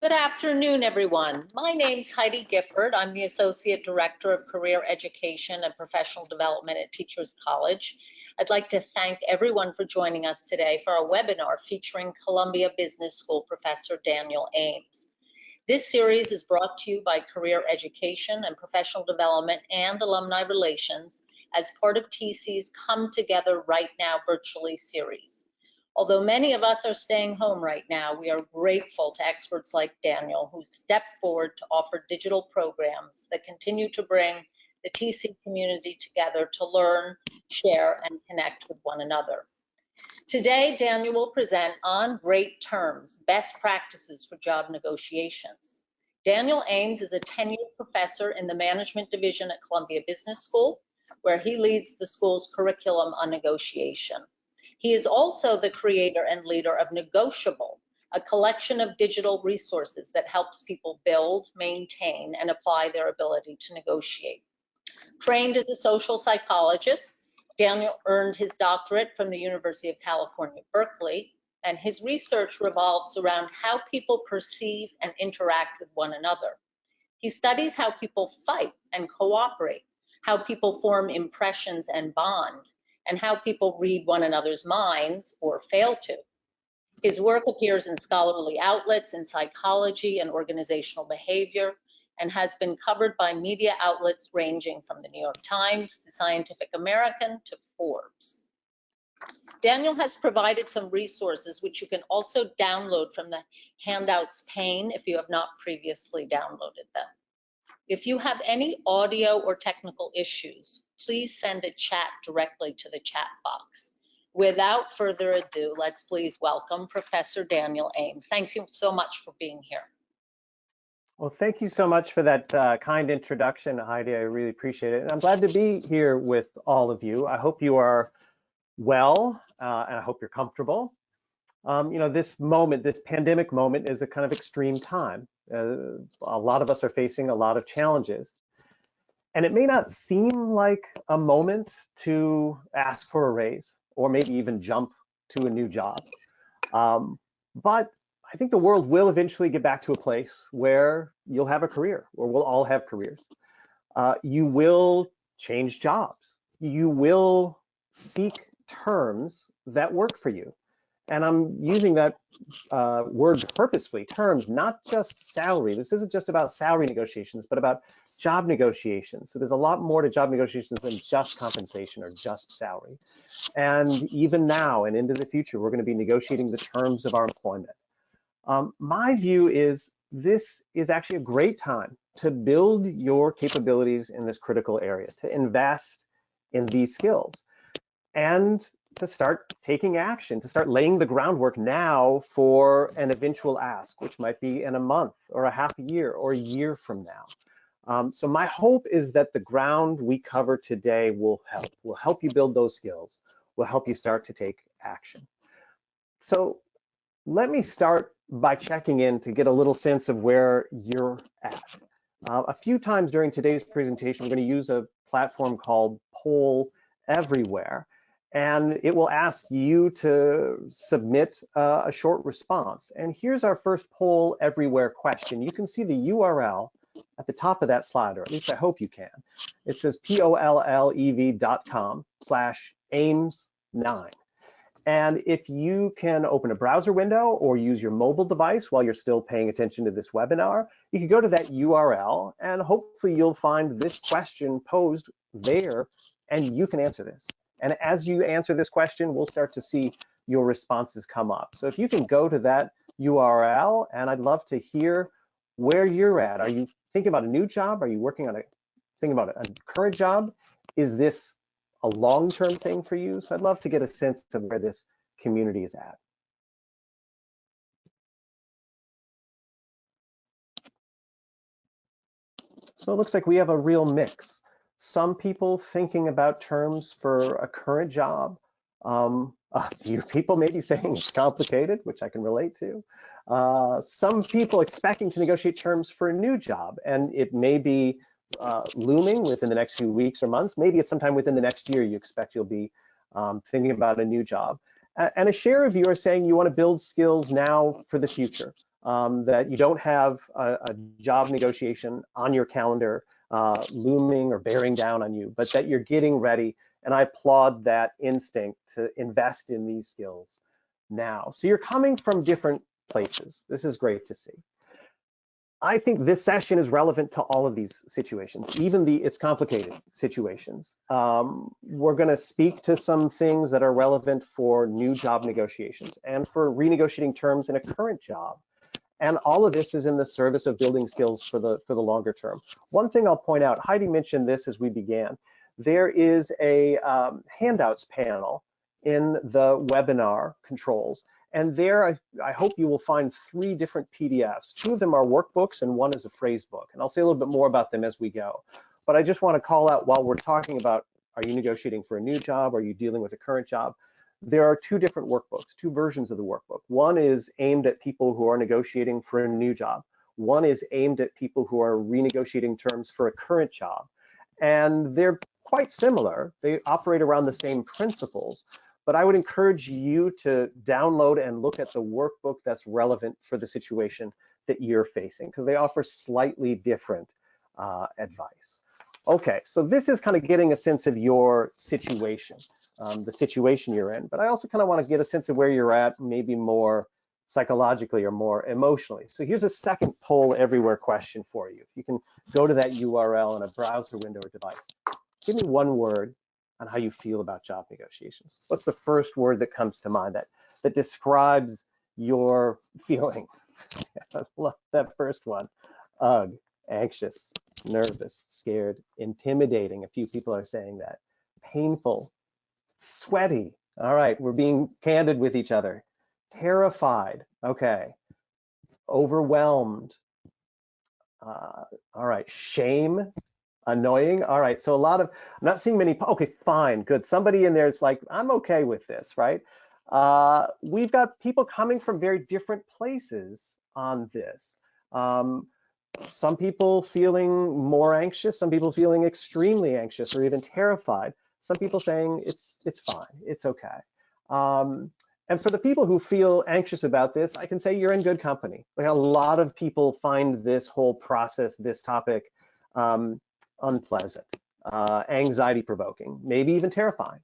Good afternoon, everyone. My name's Heidi Gifford. I'm the Associate Director of Career Education and Professional Development at Teachers College. I'd like to thank everyone for joining us today for our webinar featuring Columbia Business School Professor Daniel Ames. This series is brought to you by Career Education and Professional Development and Alumni Relations as part of TC's Come Together Right Now virtually series. Although many of us are staying home right now, we are grateful to experts like Daniel who stepped forward to offer digital programs that continue to bring the TC community together to learn, share, and connect with one another. Today, Daniel will present On Great Terms, Best Practices for Job Negotiations. Daniel Ames is a tenured professor in the Management Division at Columbia Business School, where he leads the school's curriculum on negotiation. He is also the creator and leader of Negotiable, a collection of digital resources that helps people build, maintain, and apply their ability to negotiate. Trained as a social psychologist, Daniel earned his doctorate from the University of California, Berkeley, and his research revolves around how people perceive and interact with one another. He studies how people fight and cooperate, how people form impressions and bond, and how people read one another's minds or fail to. His work appears in scholarly outlets in psychology and organizational behavior, and has been covered by media outlets ranging from the New York Times to Scientific American to Forbes. Daniel has provided some resources which you can also download from the handouts pane if you have not previously downloaded them. If you have any audio or technical issues, please send a chat directly to the chat box. Without further ado, let's please welcome Professor Daniel Ames. Thank you so much for being here. Well, thank you so much for that kind introduction, Heidi. I really appreciate it. And I'm glad to be here with all of you. I hope you are well, and I hope you're comfortable. This moment, this pandemic moment is a kind of extreme time. A lot of us are facing a lot of challenges. And it may not seem like a moment to ask for a raise or maybe even jump to a new job. But I think the world will eventually get back to a place where you'll have a career, or we'll all have careers. You will change jobs. You will seek terms that work for you. And I'm using that word purposefully, terms, not just salary. This isn't just about salary negotiations, but about job negotiations. So there's a lot more to job negotiations than just compensation or just salary. And even now and into the future, we're going to be negotiating the terms of our employment. My view is this is actually a great time to build your capabilities in this critical area, to invest in these skills, and to start taking action, to start laying the groundwork now for an eventual ask, which might be in a month or a half a year or a year from now. So my hope is that the ground we cover today will help you build those skills, will help you start to take action. So let me start by checking in to get a little sense of where you're at. A few times during today's presentation, we're going to use a platform called Poll Everywhere, and it will ask you to submit a short response. And here's our first Poll Everywhere question. You can see the URL at the top of that slide, or at least I hope you can. It says pollev.com/Ames9. And if you can open a browser window or use your mobile device while you're still paying attention to this webinar, you can go to that URL and hopefully you'll find this question posed there and you can answer this. And as you answer this question, we'll start to see your responses come up. So if you can go to that URL, and I'd love to hear where you're at. Are you thinking about a new job? Are you thinking about a current job? Is this a long-term thing for you? So I'd love to get a sense of where this community is at. So it looks like we have a real mix. Some people thinking about terms for a current job. A few people may be saying it's complicated, which I can relate to. Some people expecting to negotiate terms for a new job, and it may be looming within the next few weeks or months. Maybe it's sometime within the next year you expect you'll be thinking about a new job. And a share of you are saying you want to build skills now for the future. that you don't have a job negotiation on your calendar looming or bearing down on you, but that you're getting ready. And I applaud that instinct to invest in these skills now. So you're coming from different places. This is great to see. I think this session is relevant to all of these situations, even it's complicated situations. We're going to speak to some things that are relevant for new job negotiations and for renegotiating terms in a current job. And all of this is in the service of building skills for the longer term. One thing I'll point out, Heidi mentioned this as we began. There is a handouts panel in the webinar controls. And there, I hope you will find 3 different PDFs. 2 of them are workbooks and 1 is a phrase book. And I'll say a little bit more about them as we go. But I just want to call out, while we're talking about, are you negotiating for a new job? Are you dealing with a current job? There are 2 different workbooks, 2 versions of the workbook. One is aimed at people who are negotiating for a new job. One is aimed at people who are renegotiating terms for a current job. And they're quite similar. They operate around the same principles. But I would encourage you to download and look at the workbook that's relevant for the situation that you're facing, because they offer slightly different advice. Okay, so this is kind of getting a sense of your situation, the situation you're in. But I also kind of want to get a sense of where you're at, maybe more psychologically or more emotionally. So here's a second poll everywhere question for you. If you can go to that URL in a browser window or device. Give me 1 word on how you feel about job negotiations. What's the first word that comes to mind that describes your feeling? I love that first one. Ugh, anxious, nervous, scared, intimidating. A few people are saying that. Painful, sweaty. All right, we're being candid with each other. Terrified. Okay. Overwhelmed. All right, shame. Annoying. All right, so I'm not seeing many. Okay, fine, good. Somebody in there is like, I'm okay with this, right? We've got people coming from very different places on this. Some people feeling more anxious, some people feeling extremely anxious or even terrified. Some people saying it's fine, it's okay. And for the people who feel anxious about this, I can say you're in good company. Like, a lot of people find this whole process, this topic, unpleasant, anxiety provoking, maybe even terrifying.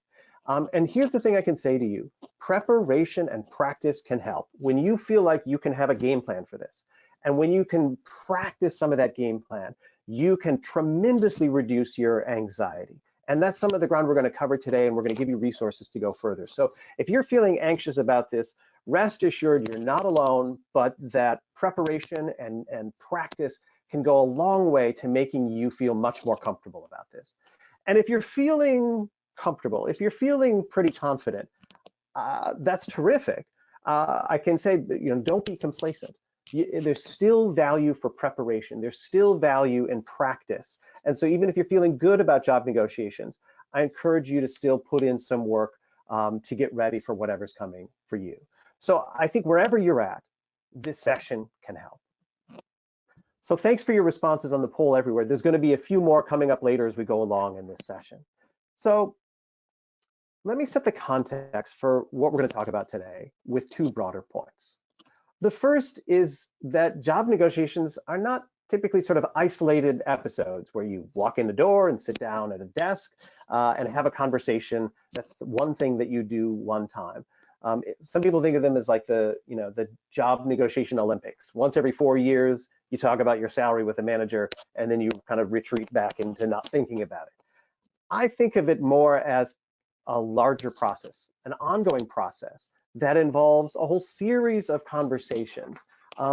And here's the thing I can say to you: preparation and practice can help. When you feel like you can have a game plan for this, and when you can practice some of that game plan, you can tremendously reduce your anxiety. And that's some of the ground we're going to cover today, and we're going to give you resources to go further. So if you're feeling anxious about this, rest assured you're not alone, but that preparation and practice can go a long way to making you feel much more comfortable about this. And if you're feeling comfortable, if you're feeling pretty confident, that's terrific. I can say, don't be complacent. There's still value for preparation. There's still value in practice. And so even if you're feeling good about job negotiations, I encourage you to still put in some work to get ready for whatever's coming for you. So I think wherever you're at, this session can help. So thanks for your responses on the poll everywhere. There's going to be a few more coming up later as we go along in this session. So let me set the context for what we're going to talk about today with 2 broader points. The first is that job negotiations are not typically sort of isolated episodes where you walk in the door and sit down at a desk and have a conversation. That's the one thing that you do one time. Some people think of them as like the job negotiation Olympics. Once every 4 years, you talk about your salary with a manager, and then you kind of retreat back into not thinking about it. I think of it more as a larger process, an ongoing process that involves a whole series of conversations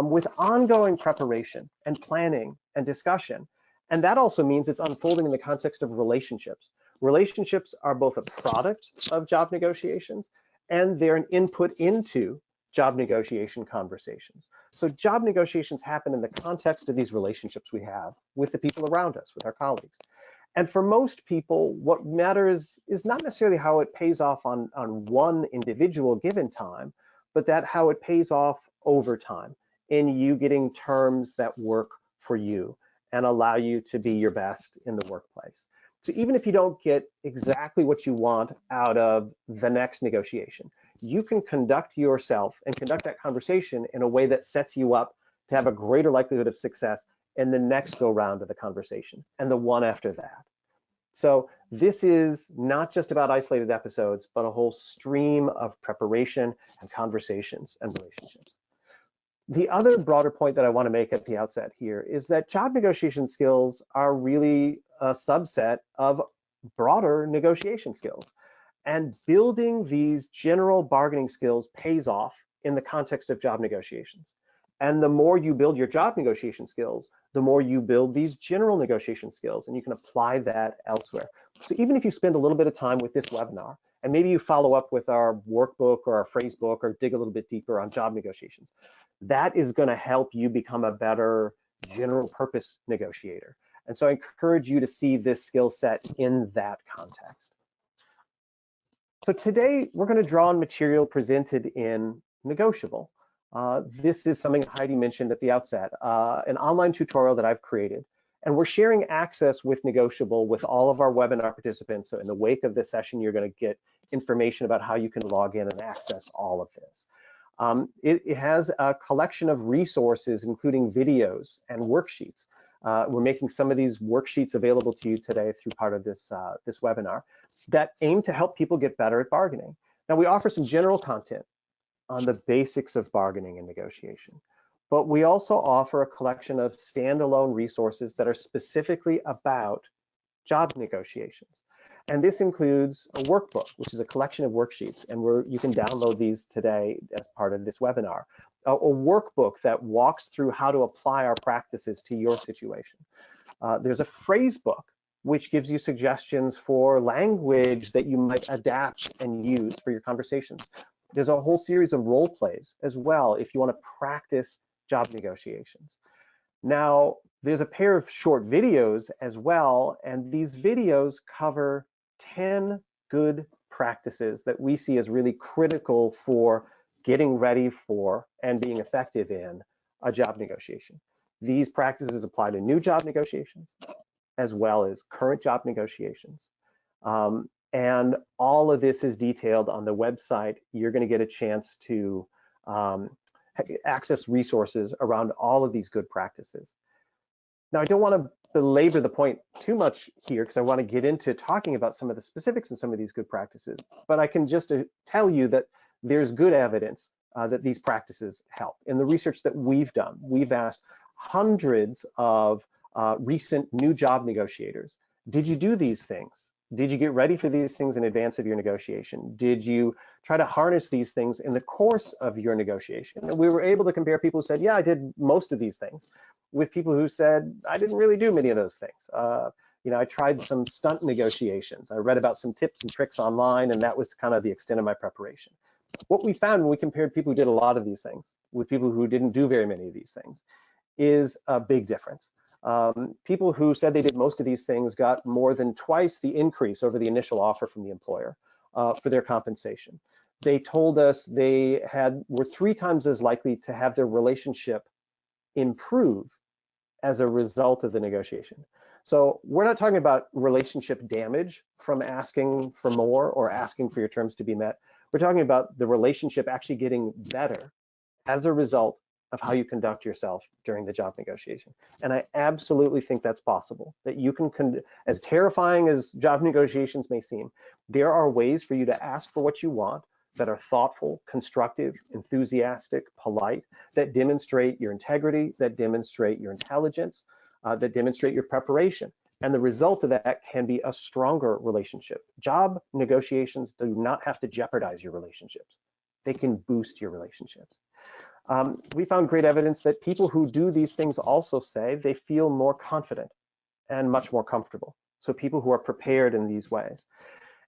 with ongoing preparation and planning and discussion. And that also means it's unfolding in the context of relationships. Relationships are both a product of job negotiations, and they're an input into job negotiation conversations. So job negotiations happen in the context of these relationships we have with the people around us, with our colleagues. And for most people, what matters is not necessarily how it pays off on one individual given time, but that how it pays off over time in you getting terms that work for you and allow you to be your best in the workplace. So even if you don't get exactly what you want out of the next negotiation, you can conduct yourself and conduct that conversation in a way that sets you up to have a greater likelihood of success in the next go round of the conversation and the one after that. So this is not just about isolated episodes, but a whole stream of preparation and conversations and relationships. The other broader point that I want to make at the outset here is that job negotiation skills are really a subset of broader negotiation skills. And building these general bargaining skills pays off in the context of job negotiations. And the more you build your job negotiation skills, the more you build these general negotiation skills, and you can apply that elsewhere. So even if you spend a little bit of time with this webinar, and maybe you follow up with our workbook or our phrase book or dig a little bit deeper on job negotiations, that is going to help you become a better general purpose negotiator. And so I encourage you to see this skill set in that context. So today we're going to draw on material presented in Negotiable. This is something Heidi mentioned at the outset, an online tutorial that I've created. And we're sharing access with Negotiable with all of our webinar participants. So in the wake of this session, you're going to get information about how you can log in and access all of this. It has a collection of resources, including videos and worksheets. We're making some of these worksheets available to you today through part of this, this webinar that aim to help people get better at bargaining. Now, we offer some general content on the basics of bargaining and negotiation, but we also offer a collection of standalone resources that are specifically about job negotiations. And this includes a workbook, which is a collection of worksheets, and you can download these today as part of this webinar. A workbook that walks through how to apply our practices to your situation. There's a phrase book, which gives you suggestions for language that you might adapt and use for your conversations. There's a whole series of role plays as well if you want to practice job negotiations. Now, there's a pair of short videos as well, and these videos cover 10 good practices that we see as really critical for getting ready for and being effective in a job negotiation. These practices apply to new job negotiations as well as current job negotiations. And all of this is detailed on the website. You're going to get a chance to access resources around all of these good practices. Now, I don't want to belabor the point too much here because I want to get into talking about some of the specifics in some of these good practices, but I can just tell you that there's good evidence that these practices help. In the research that we've done, we've asked hundreds of recent new job negotiators, did you do these things? Did you get ready for these things in advance of your negotiation? Did you try to harness these things in the course of your negotiation? And we were able to compare people who said, yeah, I did most of these things, with people who said, I didn't really do many of those things. You know, I tried some stunt negotiations. I read about some tips and tricks online, and that was kind of the extent of my preparation. What we found when we compared people who did a lot of these things with people who didn't do very many of these things is a big difference. People who said they did most of these things got more than twice the increase over the initial offer from the employer for their compensation. They told us they were 3 times as likely to have their relationship improve as a result of the negotiation. So we're not talking about relationship damage from asking for more or asking for your terms to be met. We're talking about the relationship actually getting better as a result of how you conduct yourself during the job negotiation. And I absolutely think that's possible, that you can, as terrifying as job negotiations may seem, there are ways for you to ask for what you want that are thoughtful, constructive, enthusiastic, polite, that demonstrate your integrity, that demonstrate your intelligence, that demonstrate your preparation. And the result of that can be a stronger relationship. Job negotiations do not have to jeopardize your relationships. They can boost your relationships. We found great evidence that people who do these things also say they feel more confident and much more comfortable. So people who are prepared in these ways.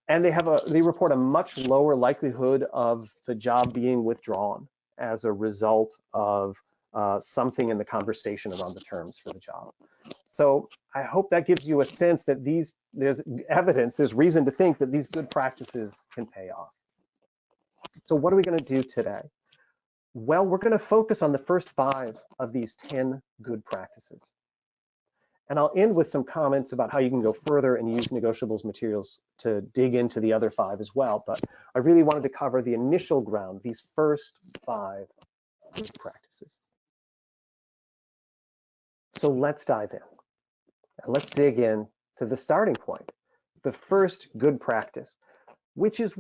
And they report a much lower likelihood of the job being withdrawn as a result of something in the conversation around the terms for the job. So I hope that gives you a sense that there's evidence, there's reason to think that these good practices can pay off. So what are we going to do today? Well, we're going to focus on the first 5 of these 10 good practices. And I'll end with some comments about how you can go further and use Negotiable's materials to dig into the other 5 as well. But I really wanted to cover the initial ground, these first 5 good practices. So let's dive in. And let's dig in to the starting point, the first good practice, which is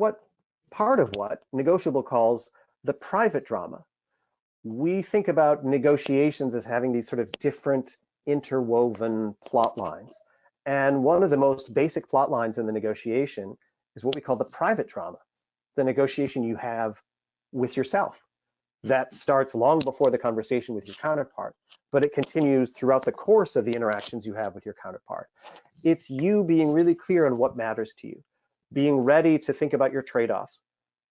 part of what Negotiable calls the private drama. We think about negotiations as having these sort of different interwoven plot lines. And one of the most basic plot lines in the negotiation is what we call the private drama, the negotiation you have with yourself. That starts long before the conversation with your counterpart, but it continues throughout the course of the interactions you have with your counterpart. It's you being really clear on what matters to you, being ready to think about your trade-offs,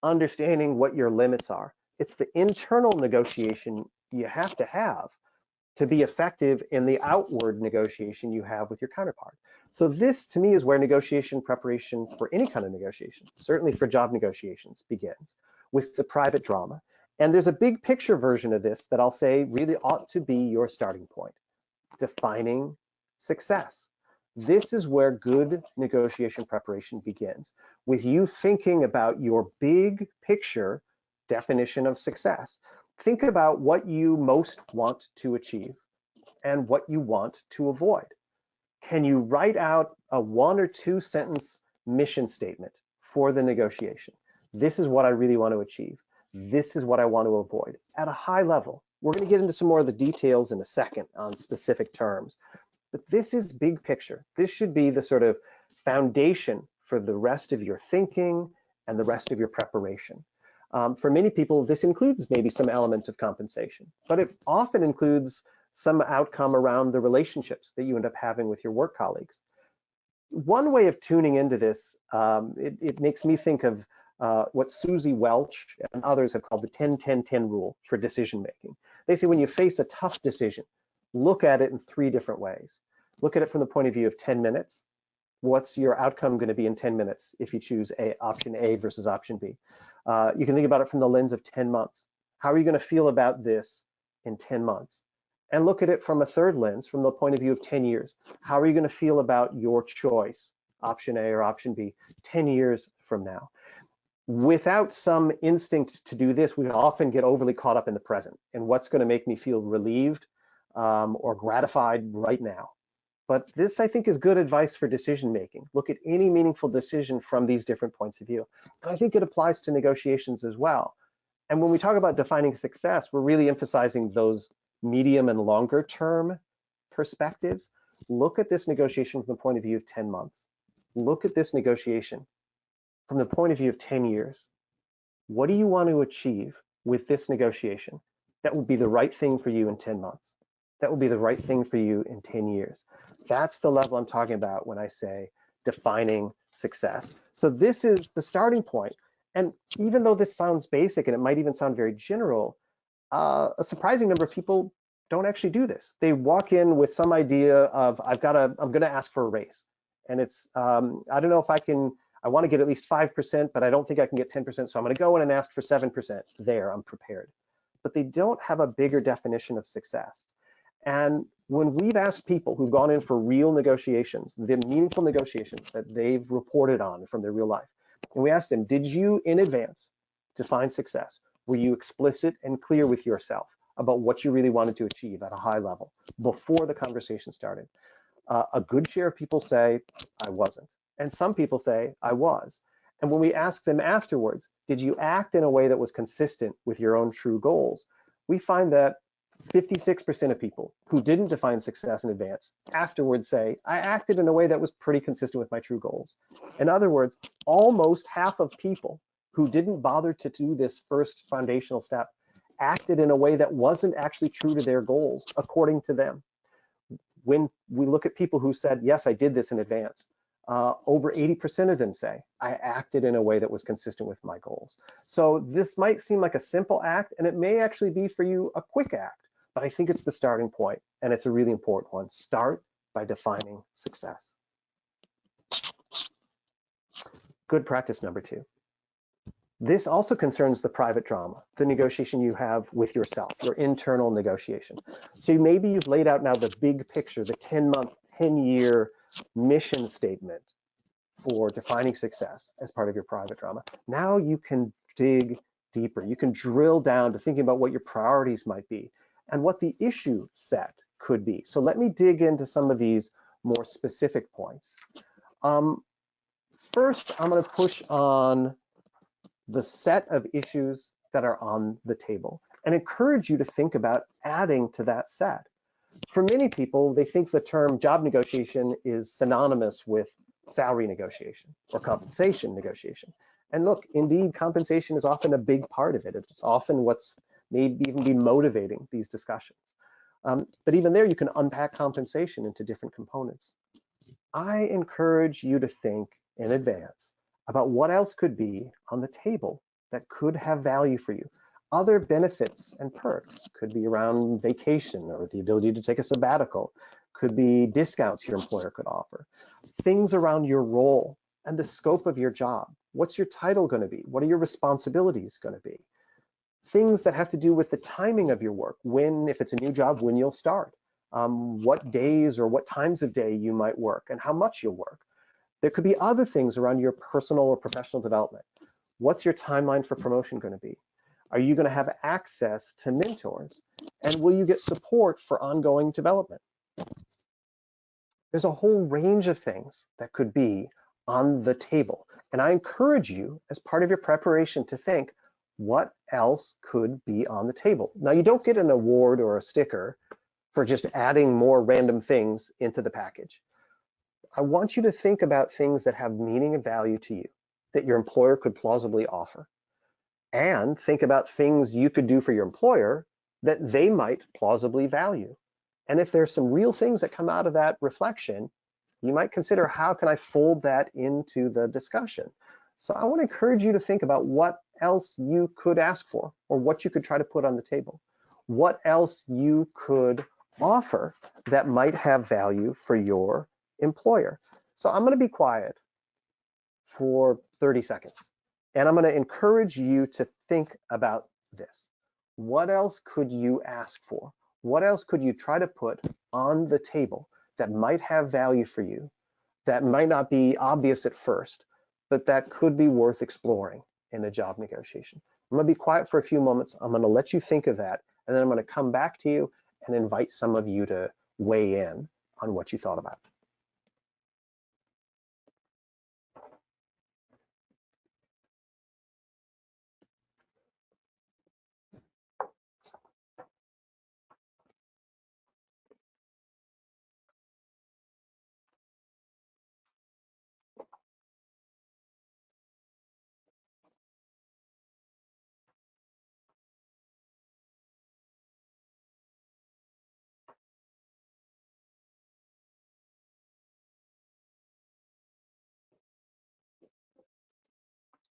understanding what your limits are. It's the internal negotiation you have to be effective in the outward negotiation you have with your counterpart. So this, to me, is where negotiation preparation for any kind of negotiation, certainly for job negotiations, begins, with the private drama. And there's a big picture version of this that I'll say really ought to be your starting point, defining success. This is where good negotiation preparation begins, with you thinking about your big picture definition of success. Think about what you most want to achieve and what you want to avoid. Can you write out a 1 or 2 sentence mission statement for the negotiation? This is what I really want to achieve. This is what I want to avoid at a high level. We're going to get into some more of the details in a second on specific terms, but this is big picture. This should be the sort of foundation for the rest of your thinking and the rest of your preparation. For many people, this includes maybe some element of compensation, but it often includes some outcome around the relationships that you end up having with your work colleagues. One way of tuning into this, it makes me think of what Susie Welch and others have called the 10-10-10 rule for decision making. They say when you face a tough decision, look at it in 3 different ways. Look at it from the point of view of 10 minutes. What's your outcome going to be in 10 minutes if you choose option A versus option B? You can think about it from the lens of 10 months. How are you going to feel about this in 10 months? And look at it from a third lens, from the point of view of 10 years. How are you going to feel about your choice, option A or option B, 10 years from now? Without some instinct to do this, we often get overly caught up in the present and what's going to make me feel relieved or gratified right now. But this, I think, is good advice for decision making. Look at any meaningful decision from these different points of view. And I think it applies to negotiations as well. And when we talk about defining success, we're really emphasizing those medium and longer term perspectives. Look at this negotiation from the point of view of 10 months. Look at this negotiation from the point of view of 10 years. What do you want to achieve with this negotiation that will be the right thing for you in 10 months? That will be the right thing for you in 10 years. That's the level I'm talking about when I say defining success. So this is the starting point. And even though this sounds basic and it might even sound very general, a surprising number of people don't actually do this. They walk in with some idea of I'm going to ask for a raise, and it's I don't know if I want to get at least 5%, but I don't think I can get 10%, so I'm going to go in and ask for 7%. There, I'm prepared. But they don't have a bigger definition of success. And when we've asked people who've gone in for real negotiations, the meaningful negotiations that they've reported on from their real life, and we asked them, did you in advance define success? Were you explicit and clear with yourself about what you really wanted to achieve at a high level before the conversation started? A good share of people say, I wasn't. And some people say, I was. And when we ask them afterwards, did you act in a way that was consistent with your own true goals? We find that 56% of people who didn't define success in advance afterwards say, I acted in a way that was pretty consistent with my true goals. In other words, almost half of people who didn't bother to do this first foundational step acted in a way that wasn't actually true to their goals, according to them. When we look at people who said, yes, I did this in advance, over 80% of them say, I acted in a way that was consistent with my goals. So this might seem like a simple act, and it may actually be for you a quick act, but I think it's the starting point, and it's a really important one. Start by defining success. Good practice number 2. This also concerns the private drama, the negotiation you have with yourself, your internal negotiation. So maybe you've laid out now the big picture, the 10-month, 10-year mission statement for defining success as part of your private drama. Now you can dig deeper. You can drill down to thinking about what your priorities might be and what the issue set could be. So let me dig into some of these more specific points. First, I'm going to push on the set of issues that are on the table and encourage you to think about adding to that set. For many people, they think the term job negotiation is synonymous with salary negotiation or compensation negotiation. And look, indeed, compensation is often a big part of it. It's often what's maybe even be motivating these discussions. But even there, you can unpack compensation into different components. I encourage you to think in advance about what else could be on the table that could have value for you. Other benefits and perks could be around vacation or the ability to take a sabbatical, could be discounts your employer could offer, things around your role and the scope of your job. What's your title going to be? What are your responsibilities going to be? Things that have to do with the timing of your work, when, if it's a new job, when you'll start, what days or what times of day you might work and how much you'll work. There could be other things around your personal or professional development. What's your timeline for promotion going to be? Are you going to have access to mentors? And will you get support for ongoing development? There's a whole range of things that could be on the table. And I encourage you, as part of your preparation, to think, what else could be on the table? Now, you don't get an award or a sticker for just adding more random things into the package. I want you to think about things that have meaning and value to you, that your employer could plausibly offer. And think about things you could do for your employer that they might plausibly value. And if there's some real things that come out of that reflection, you might consider, how can I fold that into the discussion? So I want to encourage you to think about what else you could ask for, or what you could try to put on the table. What else you could offer that might have value for your employer. So I'm going to be quiet for 30 seconds. And I'm going to encourage you to think about this. What else could you ask for? What else could you try to put on the table that might have value for you, that might not be obvious at first, but that could be worth exploring in a job negotiation? I'm going to be quiet for a few moments. I'm going to let you think of that, and then I'm going to come back to you and invite some of you to weigh in on what you thought about.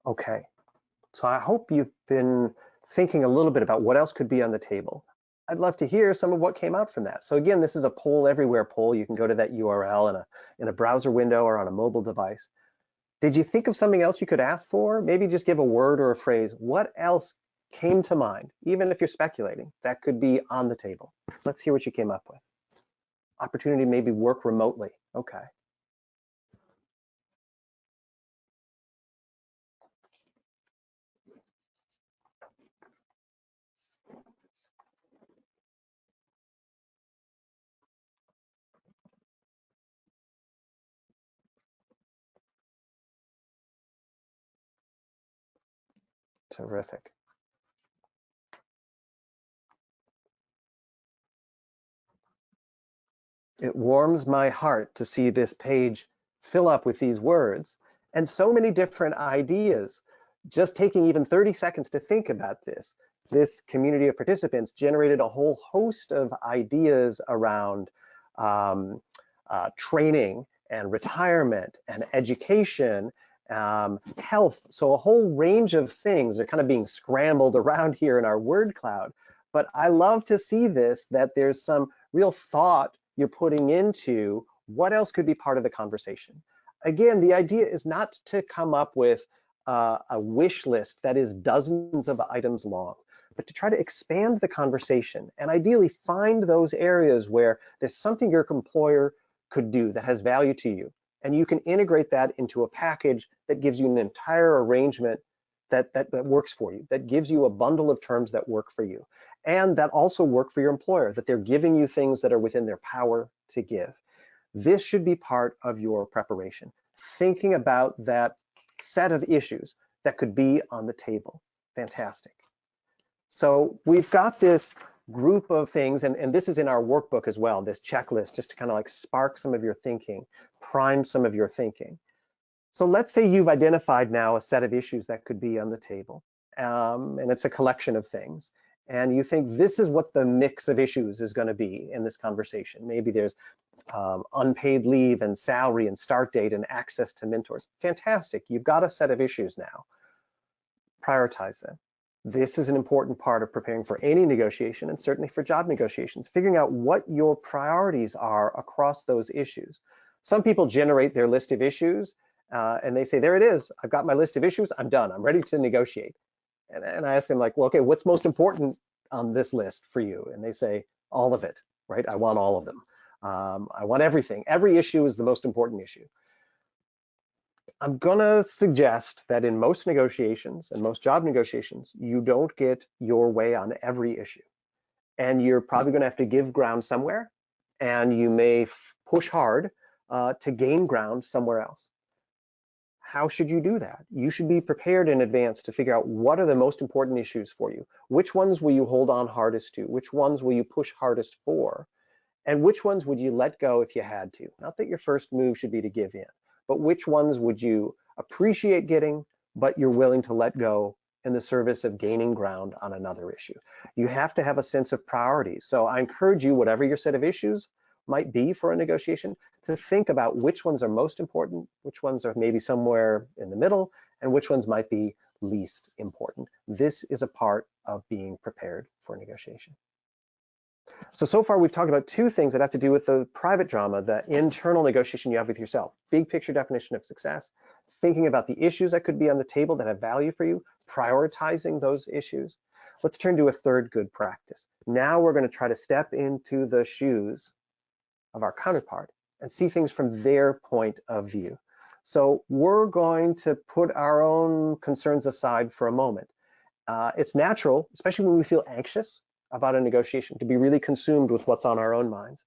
Okay, so I hope you've been thinking a little bit about what else could be on the table. I'd love to hear some of what came out from that. So again, this is a poll everywhere poll. You can go to that URL in a browser window or on a mobile device. Did you think of something else you could ask for? Maybe just give a word or a phrase. What else came to mind, even if you're speculating, that could be on the table? Let's hear what you came up with. Opportunity to maybe work remotely. Okay. Terrific. It warms my heart to see this page fill up with these words and so many different ideas. Just taking even 30 seconds to think about this community of participants generated a whole host of ideas around training and retirement and education, health. So a whole range of things are kind of being scrambled around here in our word cloud. But I love to see this, that there's some real thought you're putting into what else could be part of the conversation. Again, the idea is not to come up with a wish list that is dozens of items long, but to try to expand the conversation and ideally find those areas where there's something your employer could do that has value to you. And you can integrate that into a package that gives you an entire arrangement that works for you, that gives you a bundle of terms that work for you, and that also work for your employer, that they're giving you things that are within their power to give. This should be part of your preparation, thinking about that set of issues that could be on the table. Fantastic. So we've got this group of things, and this is in our workbook as well, this checklist, just to kind of like spark some of your thinking, prime some of your thinking. So let's say you've identified now a set of issues that could be on the table, and it's a collection of things. And you think this is what the mix of issues is going to be in this conversation. Maybe there's unpaid leave and salary and start date and access to mentors. Fantastic, you've got a set of issues now. Prioritize them. This is an important part of preparing for any negotiation, and certainly for job negotiations, figuring out what your priorities are across those issues. Some people generate their list of issues and they say, there it is, I've got my list of issues, I'm done, I'm ready to negotiate. And I ask them like, well, okay, what's most important on this list for you? And they say, all of it, right? I want all of them. I want everything. Every issue is the most important issue. I'm gonna suggest that in most negotiations and most job negotiations, you don't get your way on every issue. And you're probably gonna have to give ground somewhere, and you may push hard to gain ground somewhere else. How should you do that? You should be prepared in advance to figure out what are the most important issues for you. Which ones will you hold on hardest to? Which ones will you push hardest for? And which ones would you let go if you had to? Not that your first move should be to give in, but which ones would you appreciate getting, but you're willing to let go in the service of gaining ground on another issue? You have to have a sense of priorities. So I encourage you, whatever your set of issues might be for a negotiation, to think about which ones are most important, which ones are maybe somewhere in the middle, and which ones might be least important. This is a part of being prepared for negotiation. So far we've talked about two things that have to do with the private drama, the internal negotiation you have with yourself, big picture definition of success, thinking about the issues that could be on the table that have value for you, prioritizing those issues. Let's turn to a third good practice. Now we're going to try to step into the shoes of our counterpart and see things from their point of view. So we're going to put our own concerns aside for a moment. It's natural, especially when we feel anxious about a negotiation, to be really consumed with what's on our own minds.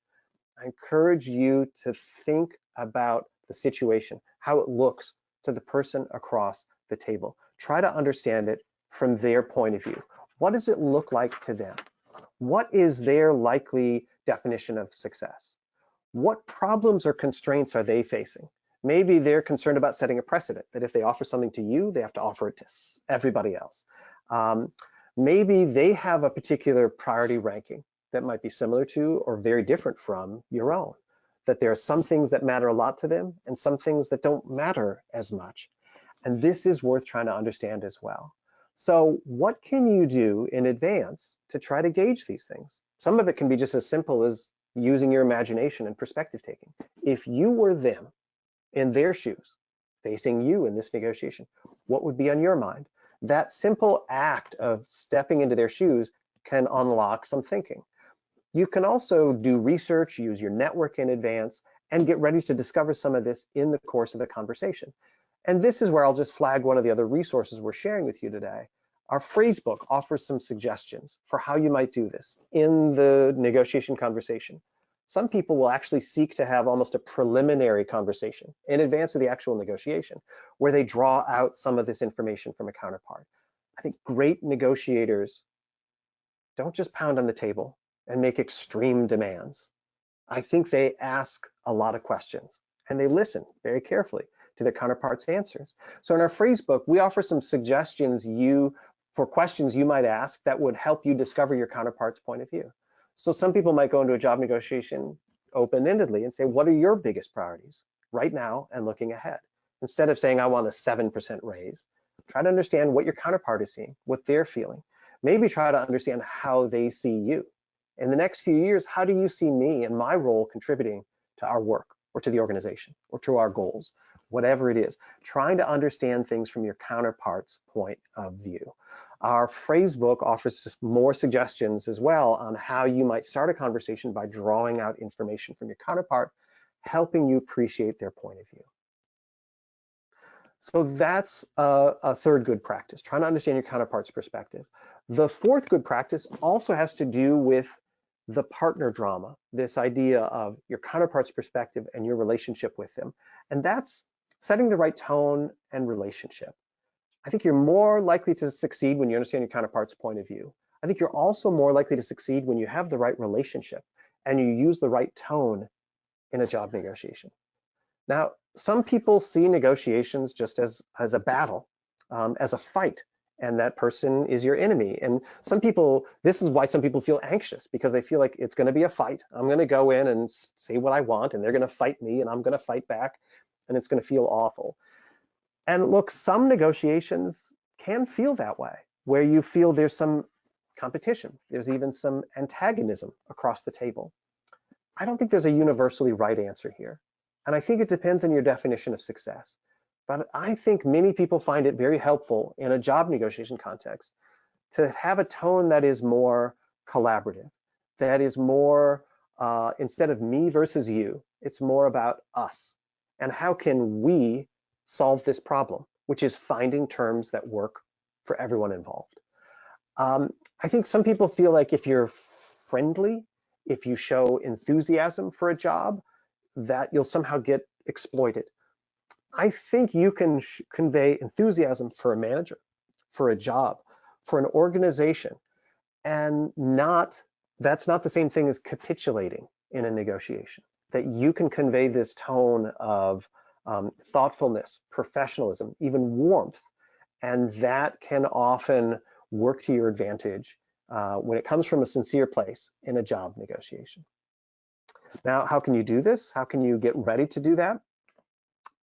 I encourage you to think about the situation, how it looks to the person across the table. Try to understand it from their point of view. What does it look like to them? What is their likely definition of success? What problems or constraints are they facing? Maybe they're concerned about setting a precedent, that if they offer something to you, they have to offer it to everybody else. Maybe they have a particular priority ranking that might be similar to or very different from your own, that there are some things that matter a lot to them and some things that don't matter as much. And this is worth trying to understand as well. So what can you do in advance to try to gauge these things? Some of it can be just as simple as using your imagination and perspective taking. If you were them in their shoes, facing you in this negotiation, what would be on your mind? That simple act of stepping into their shoes can unlock some thinking. You can also do research, use your network in advance, and get ready to discover some of this in the course of the conversation. And this is where I'll just flag one of the other resources we're sharing with you today. Our phrase book offers some suggestions for how you might do this in the negotiation conversation. Some people will actually seek to have almost a preliminary conversation in advance of the actual negotiation, where they draw out some of this information from a counterpart. I think great negotiators don't just pound on the table and make extreme demands. I think they ask a lot of questions and they listen very carefully to their counterpart's answers. So in our phrase book, we offer some suggestions for questions you might ask that would help you discover your counterpart's point of view. So some people might go into a job negotiation open-endedly and say, what are your biggest priorities right now and looking ahead? Instead of saying, I want a 7% raise, try to understand what your counterpart is seeing, what they're feeling. Maybe try to understand how they see you. In the next few years, how do you see me and my role contributing to our work or to the organization or to our goals, whatever it is? Trying to understand things from your counterpart's point of view. Our phrase book offers more suggestions as well on how you might start a conversation by drawing out information from your counterpart, helping you appreciate their point of view. So that's a third good practice, trying to understand your counterpart's perspective. The fourth good practice also has to do with the partner drama, this idea of your counterpart's perspective and your relationship with them. And that's setting the right tone and relationship. I think you're more likely to succeed when you understand your counterpart's point of view. I think you're also more likely to succeed when you have the right relationship and you use the right tone in a job negotiation. Now, some people see negotiations just as a battle, as a fight, and that person is your enemy. And some people, this is why some people feel anxious, because they feel like it's going to be a fight. I'm going to go in and say what I want, and they're going to fight me, and I'm going to fight back, and it's going to feel awful. And look, some negotiations can feel that way, where you feel there's some competition. There's even some antagonism across the table. I don't think there's a universally right answer here. And I think it depends on your definition of success. But I think many people find it very helpful in a job negotiation context to have a tone that is more collaborative, that is more, instead of me versus you, it's more about us. And how can we solve this problem, which is finding terms that work for everyone involved. I think some people feel like if you're friendly, if you show enthusiasm for a job, that you'll somehow get exploited. I think you can convey enthusiasm for a manager, for a job, for an organization, and that's not the same thing as capitulating in a negotiation. That you can convey this tone of thoughtfulness, professionalism, even warmth, and that can often work to your advantage when it comes from a sincere place in a job negotiation. Now, how can you do this? How can you get ready to do that?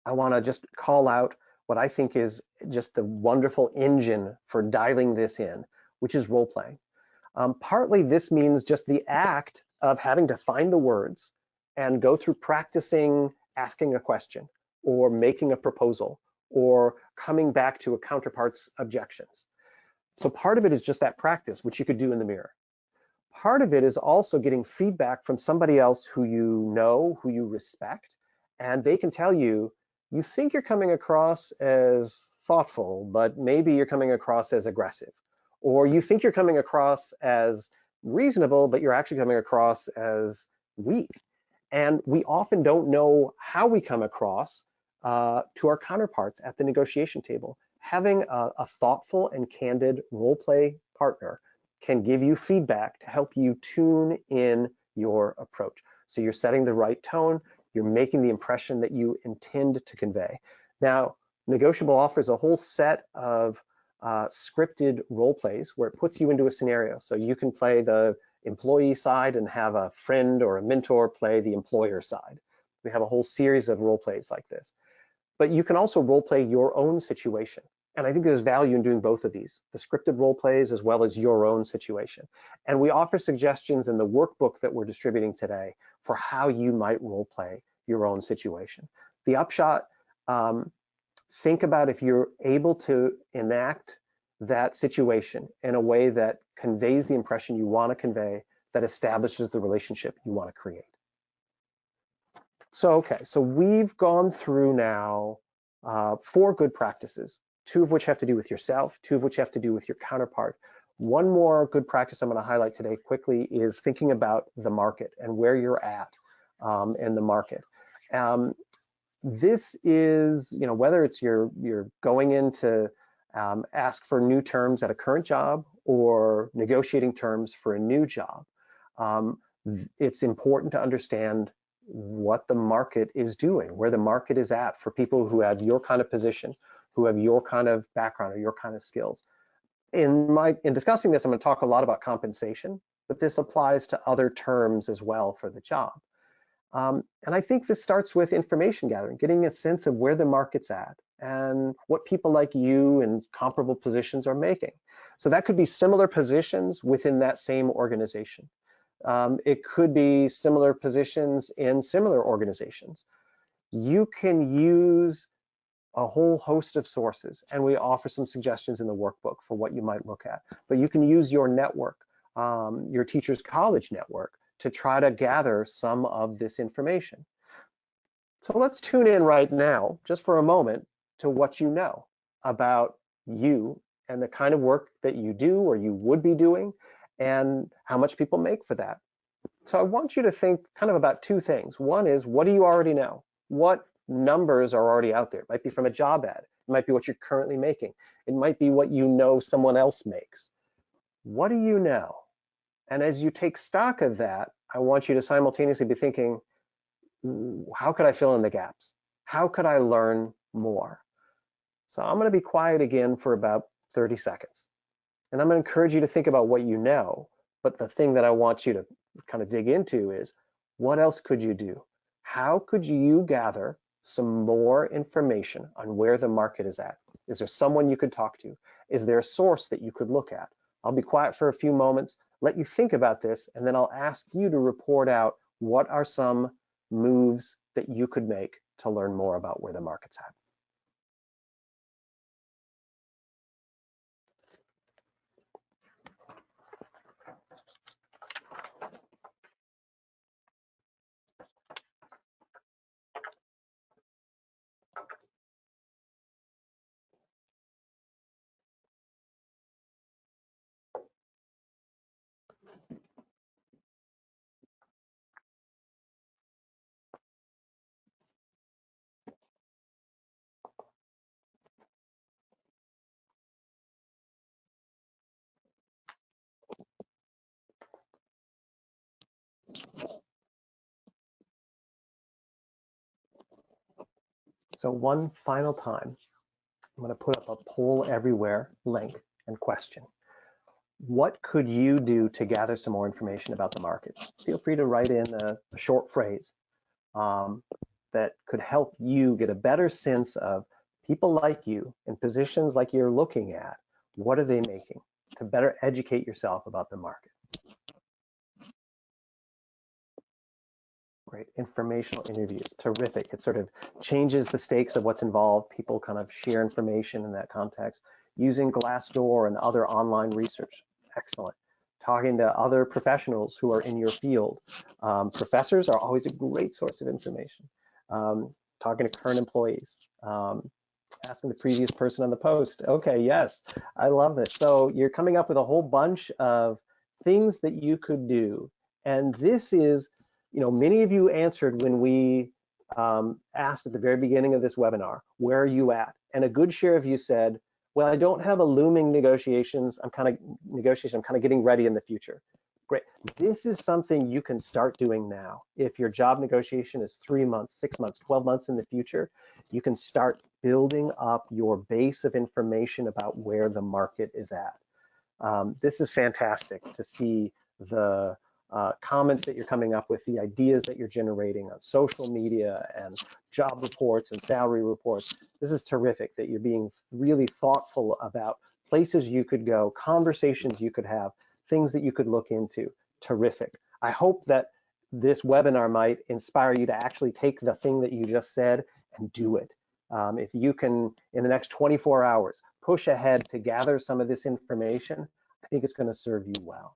I want to just call out what I think is just the wonderful engine for dialing this in, which is role playing. Partly this means just the act of having to find the words and go through practicing asking a question or making a proposal or coming back to a counterpart's objections. So part of it is just that practice, which you could do in the mirror. Part of it is also getting feedback from somebody else who you know, who you respect, and they can tell you, you think you're coming across as thoughtful, but maybe you're coming across as aggressive. Or you think you're coming across as reasonable, but you're actually coming across as weak. And we often don't know how we come across to our counterparts at the negotiation table. Having a thoughtful and candid role play partner can give you feedback to help you tune in your approach. So you're setting the right tone, you're making the impression that you intend to convey. Now, Negotiable offers a whole set of scripted role plays where it puts you into a scenario. So you can play the employee side and have a friend or a mentor play the employer side. We have a whole series of role plays like this. But you can also role play your own situation. And I think there's value in doing both of these, the scripted role plays as well as your own situation. And we offer suggestions in the workbook that we're distributing today for how you might role play your own situation. The upshot, think about if you're able to enact that situation in a way that conveys the impression you want to convey, that establishes the relationship you want to create. So, okay, so we've gone through now 4 good practices, 2 of which have to do with yourself, 2 of which have to do with your counterpart. One more good practice I'm going to highlight today quickly is thinking about the market and where you're at in the market. This is, whether it's you're going in to ask for new terms at a current job or negotiating terms for a new job, it's important to understand what the market is doing, where the market is at for people who have your kind of position, who have your kind of background or your kind of skills. In discussing this, I'm going to talk a lot about compensation, but this applies to other terms as well for the job. And I think this starts with information gathering, getting a sense of where the market's at and what people like you in comparable positions are making. So that could be similar positions within that same organization. It could be similar positions in similar organizations. You can use a whole host of sources, and we offer some suggestions in the workbook for what you might look at. But you can use your network, your teacher's college network, to try to gather some of this information. So let's tune in right now, just for a moment, to what you know about you and the kind of work that you do or you would be doing and how much people make for that. So I want you to think kind of about two things. One is, what do you already know? What numbers are already out there? It might be from a job ad. It might be what you're currently making. It might be what you know someone else makes. What do you know? And as you take stock of that, I want you to simultaneously be thinking, how could I fill in the gaps? How could I learn more? So I'm going to be quiet again for about 30 seconds. And I'm going to encourage you to think about what you know. But the thing that I want you to kind of dig into is, what else could you do? How could you gather some more information on where the market is at? Is there someone you could talk to? Is there a source that you could look at? I'll be quiet for a few moments, let you think about this, and then I'll ask you to report out what are some moves that you could make to learn more about where the market's at. So one final time, I'm going to put up a poll everywhere link and question. What could you do to gather some more information about the market? Feel free to write in a short phrase that could help you get a better sense of people like you in positions like you're looking at. What are they making to better educate yourself about the market? Great, informational interviews, terrific. It sort of changes the stakes of what's involved. People kind of share information in that context. Using Glassdoor and other online research, excellent. Talking to other professionals who are in your field. Professors are always a great source of information. Talking to current employees. Asking the previous person on the post. Okay, yes, I love this. So you're coming up with a whole bunch of things that you could do. And this is, many of you answered when we asked at the very beginning of this webinar, where are you at? And a good share of you said, well, I don't have a looming negotiations. I'm kind of getting ready in the future. Great. This is something you can start doing now. If your job negotiation is 3 months, 6 months, 12 months in the future, you can start building up your base of information about where the market is at. This is fantastic to see the comments that you're coming up with, the ideas that you're generating on social media and job reports and salary reports. This is terrific that you're being really thoughtful about places you could go, conversations you could have, things that you could look into. Terrific. I hope that this webinar might inspire you to actually take the thing that you just said and do it. If you can, in the next 24 hours, push ahead to gather some of this information, I think it's going to serve you well.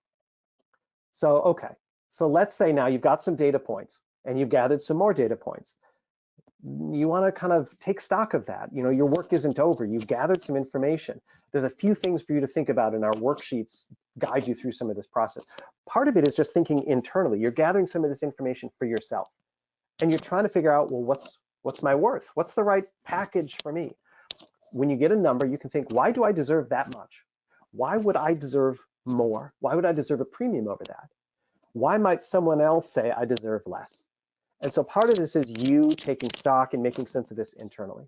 So, okay, so let's say now you've got some data points and you've gathered some more data points. You want to kind of take stock of that. Your work isn't over. You've gathered some information. There's a few things for you to think about, and our worksheets guide you through some of this process. Part of it is just thinking internally. You're gathering some of this information for yourself, and you're trying to figure out, well, what's my worth? What's the right package for me? When you get a number, you can think, why do I deserve that much? Why would I deserve more? Why would I deserve a premium over that? Why might someone else say I deserve less? And so part of this is you taking stock and making sense of this internally.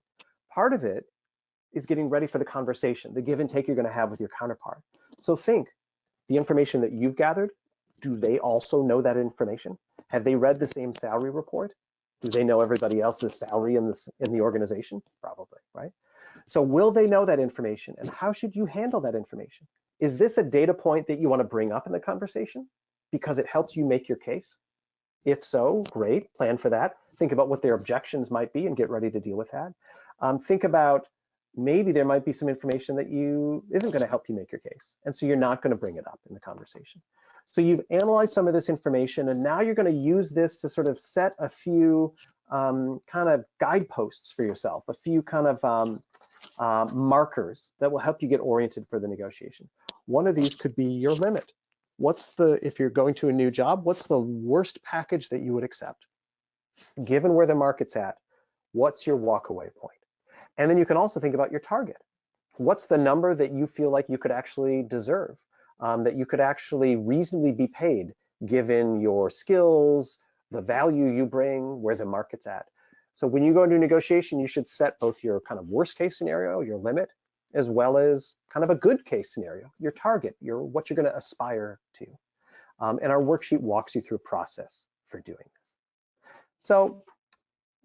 Part of it is getting ready for the conversation, the give and take you're going to have with your counterpart. So think, the information that you've gathered, do they also know that information? Have they read the same salary report? Do they know everybody else's salary in the organization? Probably, right? So will they know that information, and how should you handle that information? Is this a data point that you want to bring up in the conversation because it helps you make your case? If so, great, plan for that. Think about what their objections might be and get ready to deal with that. Think about maybe there might be some information that isn't going to help you make your case, and so you're not going to bring it up in the conversation. So you've analyzed some of this information, and now you're going to use this to sort of set a few kind of guideposts for yourself, a few kind of markers that will help you get oriented for the negotiation. One of these could be your limit. If you're going to a new job, what's the worst package that you would accept? Given where the market's at, what's your walkaway point? And then you can also think about your target. What's the number that you feel like you could actually deserve, that you could actually reasonably be paid given your skills, the value you bring, where the market's at. So when you go into a negotiation, you should set both your kind of worst case scenario, your limit, as well as kind of a good case scenario, your target, what you're going to aspire to. And our worksheet walks you through a process for doing this. So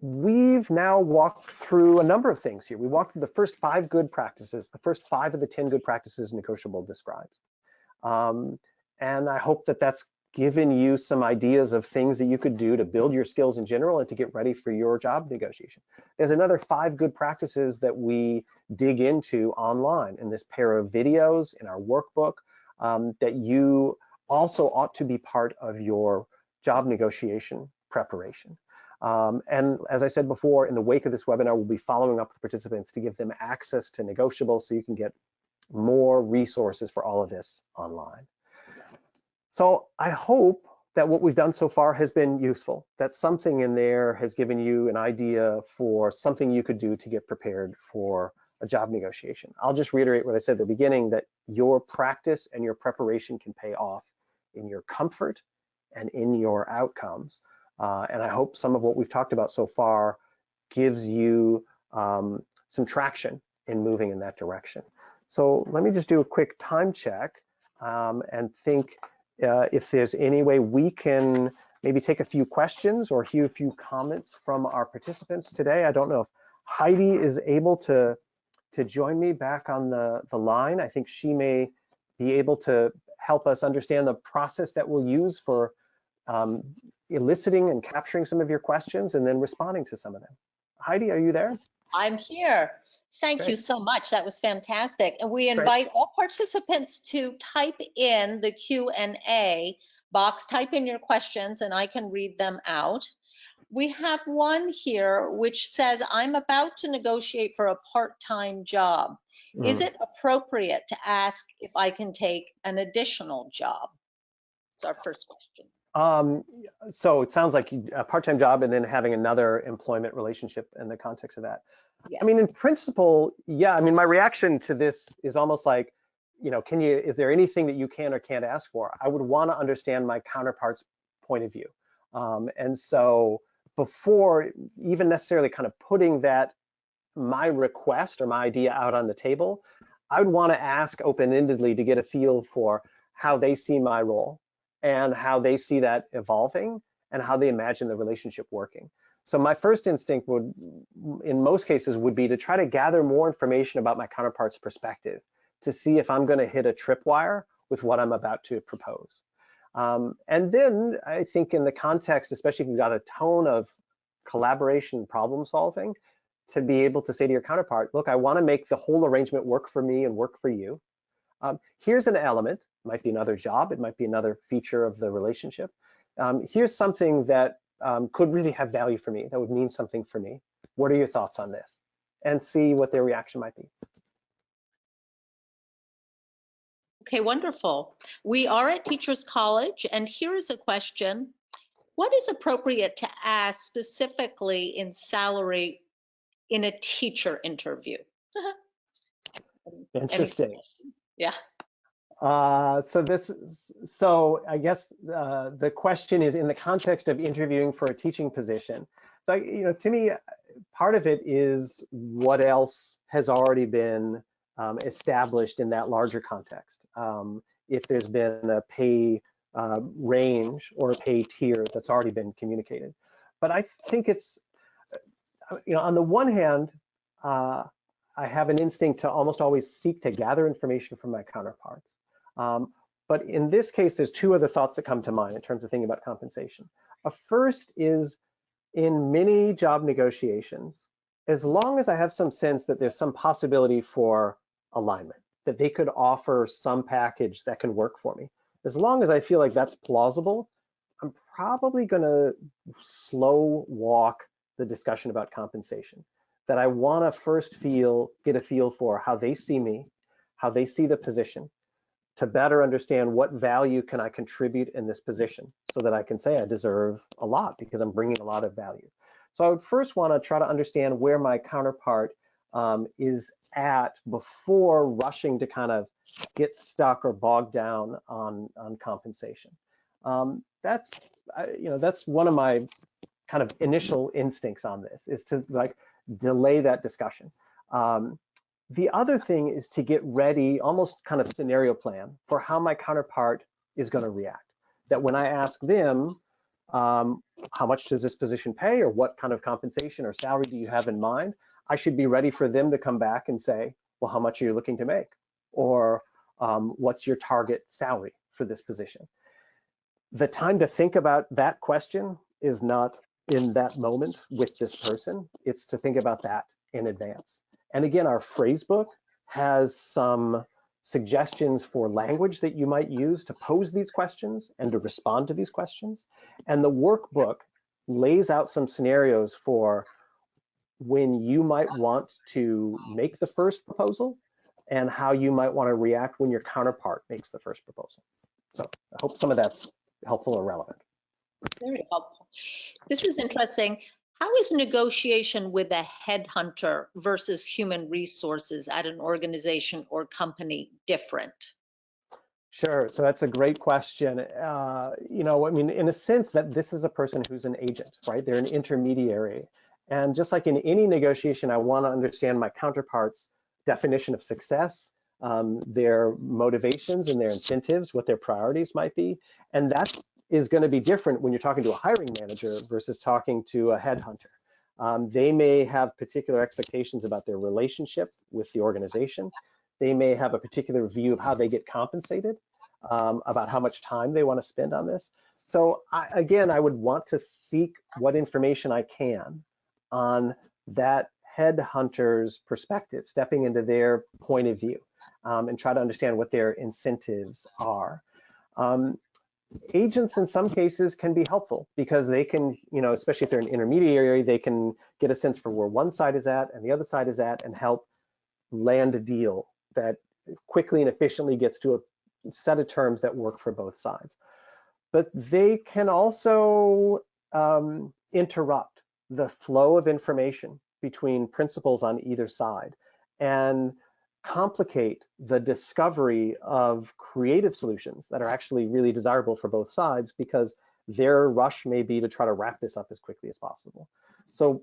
we've now walked through a number of things here. We walked through the first 5 good practices, the first 5 of the 10 good practices Negotiable describes. And I hope that that's given you some ideas of things that you could do to build your skills in general and to get ready for your job negotiation. There's another 5 good practices that we dig into online in this pair of videos in our workbook that you also ought to be part of your job negotiation preparation. And as I said before, in the wake of this webinar, we'll be following up with participants to give them access to Negotiable so you can get more resources for all of this online. So I hope that what we've done so far has been useful, that something in there has given you an idea for something you could do to get prepared for a job negotiation. I'll just reiterate what I said at the beginning, that your practice and your preparation can pay off in your comfort and in your outcomes. And I hope some of what we've talked about so far gives you some traction in moving in that direction. So let me just do a quick time check and think if there's any way we can maybe take a few questions or hear a few comments from our participants today. I don't know if Heidi is able to join me back on the line. I think she may be able to help us understand the process that we'll use for eliciting and capturing some of your questions and then responding to some of them. Heidi, are you there? I'm here. Thank you Great. so much. That was fantastic. And we Great. invite all participants to type in the Q&A box, type in your questions, and I can read them out. We have one here which says, I'm about to negotiate for a part-time job. Is it appropriate to ask if I can take an additional job? It's our first question. So it sounds like a part-time job and then having another employment relationship in the context of that. Yes. I mean, in principle, yeah. I mean, my reaction to this is almost like, is there anything that you can or can't ask for? I would want to understand my counterpart's point of view. And so before even necessarily kind of putting my request or my idea out on the table, I would want to ask open-endedly to get a feel for how they see my role and how they see that evolving and how they imagine the relationship working. So my first instinct would, in most cases, would be to try to gather more information about my counterpart's perspective to see if I'm going to hit a tripwire with what I'm about to propose. And then I think in the context, especially if you've got a tone of collaboration and problem solving, to be able to say to your counterpart, look, I want to make the whole arrangement work for me and work for you. Here's an element, it might be another job, it might be another feature of the relationship. Here's something that could really have value for me, that would mean something for me. What are your thoughts on this? And see what their reaction might be. Okay, wonderful. We are at Teachers College, and here is a question. What is appropriate to ask specifically in salary in a teacher interview? Interesting. Yeah. So I guess the question is in the context of interviewing for a teaching position. So to me, part of it is what else has already been established in that larger context. If there's been a pay range or a pay tier that's already been communicated. But I think it's, on the one hand, I have an instinct to almost always seek to gather information from my counterparts. But in this case, there's 2 other thoughts that come to mind in terms of thinking about compensation. A first is in many job negotiations, as long as I have some sense that there's some possibility for alignment, that they could offer some package that can work for me, as long as I feel like that's plausible, I'm probably going to slow walk the discussion about compensation, that I want to first get a feel for how they see me, how they see the position, to better understand what value can I contribute in this position so that I can say I deserve a lot because I'm bringing a lot of value. So I would first want to try to understand where my counterpart is at before rushing to kind of get stuck or bogged down on compensation. That's that's one of my kind of initial instincts on this, is to like delay that discussion. The other thing is to get ready, almost kind of scenario plan for how my counterpart is going to react. That when I ask them, how much does this position pay, or what kind of compensation or salary do you have in mind, I should be ready for them to come back and say, well, how much are you looking to make? Or what's your target salary for this position? The time to think about that question is not in that moment with this person. It's to think about that in advance. And again, our phrase book has some suggestions for language that you might use to pose these questions and to respond to these questions. And the workbook lays out some scenarios for when you might want to make the first proposal and how you might want to react when your counterpart makes the first proposal. So I hope some of that's helpful or relevant. Very helpful. This is interesting. How is negotiation with a headhunter versus human resources at an organization or company different? Sure. So that's a great question. I mean, in a sense that this is a person who's an agent, right? They're an intermediary. And just like in any negotiation, I want to understand my counterpart's definition of success, their motivations and their incentives, what their priorities might be. And that is going to be different when you're talking to a hiring manager versus talking to a headhunter. They may have particular expectations about their relationship with the organization. They may have a particular view of how they get compensated, about how much time they want to spend on this. So again, I would want to seek what information I can on that headhunter's perspective, stepping into their point of view, and try to understand what their incentives are. Agents in some cases can be helpful because they can, especially if they're an intermediary, they can get a sense for where one side is at and the other side is at and help land a deal that quickly and efficiently gets to a set of terms that work for both sides. But they can also interrupt the flow of information between principals on either side and complicate the discovery of creative solutions that are actually really desirable for both sides, because their rush may be to try to wrap this up as quickly as possible. So,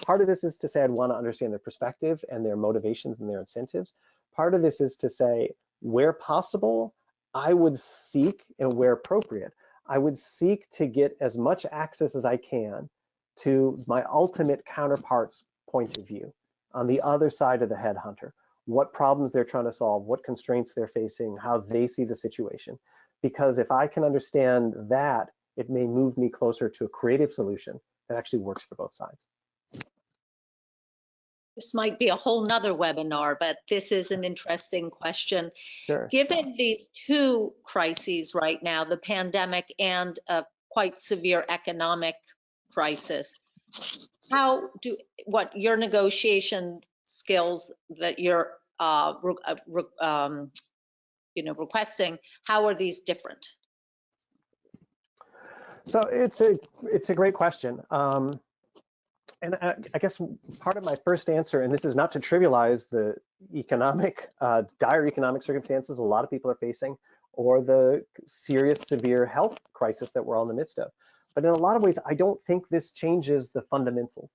part of this is to say I'd want to understand their perspective and their motivations and their incentives. Part of this is to say, where possible, I would seek, and where appropriate, I would seek to get as much access as I can to my ultimate counterpart's point of view on the other side of the headhunter, what problems they're trying to solve, what constraints they're facing, how they see the situation. Because if I can understand that, it may move me closer to a creative solution that actually works for both sides. This might be a whole nother webinar, but this is an interesting question. Sure. Given the two crises right now, the pandemic and a quite severe economic crisis, what your negotiation skills that you're requesting, how are these different? So it's a great question. And I guess part of my first answer, and this is not to trivialize the dire economic circumstances a lot of people are facing, or the serious, severe health crisis that we're all in the midst of. But in a lot of ways, I don't think this changes the fundamentals